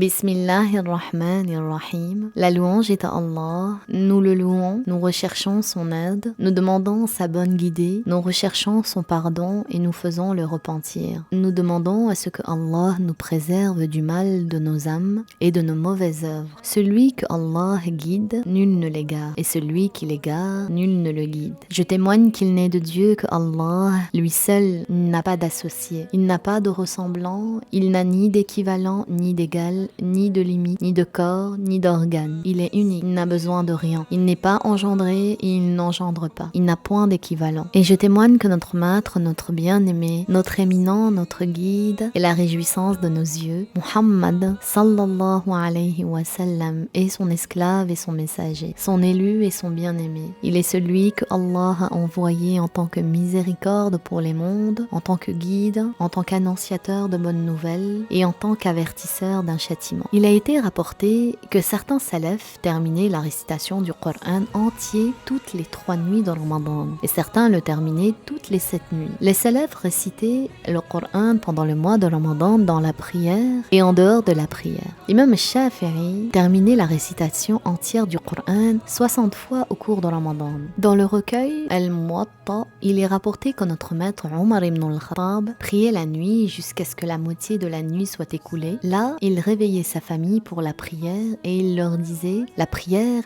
Bismillahirrahmanirrahim. La louange est à Allah. Nous le louons, nous recherchons son aide, nous demandons sa bonne guidée, nous recherchons son pardon et nous faisons le repentir. Nous demandons à ce que Allah nous préserve du mal de nos âmes et de nos mauvaises œuvres. Celui que Allah guide, nul ne l'égare, et celui qui l'égare, nul ne le guide. Je témoigne qu'il n'est de Dieu que Allah, lui seul n'a pas d'associé, il n'a pas de ressemblant, il n'a ni d'équivalent, ni d'égal, ni de limite, ni de corps, ni d'organe. Il est unique, il n'a besoin de rien. Il n'est pas engendré et il n'engendre pas. Il n'a point d'équivalent. Et je témoigne que notre maître, notre bien-aimé, notre éminent, notre guide est la réjouissance de nos yeux. Muhammad sallallahu alayhi wa sallam est son esclave et son messager, son élu et son bien-aimé. Il est celui que Allah a envoyé en tant que miséricorde pour les mondes, en tant que guide, en tant qu'annonciateur de bonnes nouvelles et en tant qu'avertisseur d'un châtiment. Il a été rapporté que certains salafs terminaient la récitation du Coran entier toutes les 3 nuits de Ramadan et certains le terminaient toutes les 7 nuits. Les salafs récitaient le Coran pendant le mois de Ramadan dans la prière et en dehors de la prière. L'imam Shafi'i terminait la récitation entière du Coran 60 fois au cours de Ramadan. Dans le recueil Al-Muwatta, il est rapporté que notre maître Omar ibn al-Khattab priait la nuit jusqu'à ce que la moitié de la nuit soit écoulée. Là, il réveillait sa famille pour la prière et il leur disait la prière,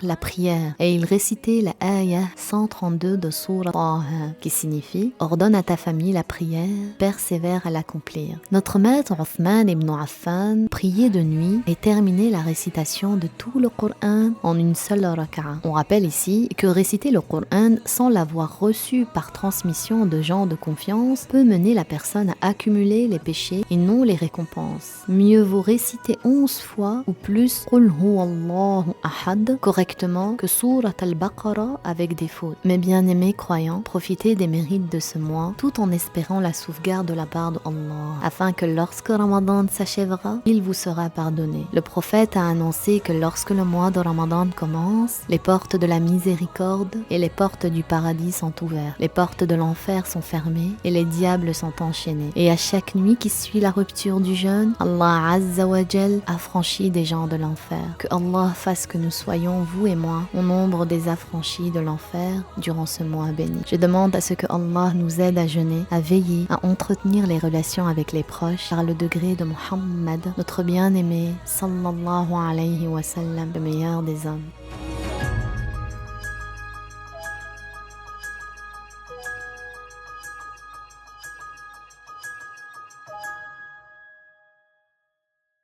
et il récitait la ayah 132 de Sourate Taha qui signifie ordonne à ta famille la prière, persévère à l'accomplir. Notre maître Othman ibn Affan priait de nuit et terminait la récitation de tout le Coran en une seule raka'a. On rappelle ici que réciter le Coran sans l'avoir reçu par transmission de gens de confiance peut mener la personne à accumuler les péchés et non les récompenses. Mieux vaut réciter 11 fois ou plus Qul huwallahu ahad correctement que Surat al-Baqarah avec des fautes. Mes bien-aimés croyants, profitez des mérites de ce mois tout en espérant la sauvegarde de la part de Allah afin que lorsque Ramadan s'achèvera, il vous sera pardonné. Le prophète a annoncé que lorsque le mois de Ramadan commence, les portes de la miséricorde et les portes du paradis sont ouvertes. Les portes de l'enfer sont fermées et les diables sont enchaînés. Et à chaque nuit qui suit la rupture du jeûne, Allah Azza wa Jal affranchit des gens de l'enfer. Que Allah fasse que nous soyons, vous et moi, au nombre des affranchis de l'enfer durant ce mois béni. Je demande à ce que Allah nous aide à jeûner, à veiller, à entretenir les relations avec les proches par le degré de Muhammad, notre bien-aimé, sallallahu alayhi wa sallam, le meilleur des hommes.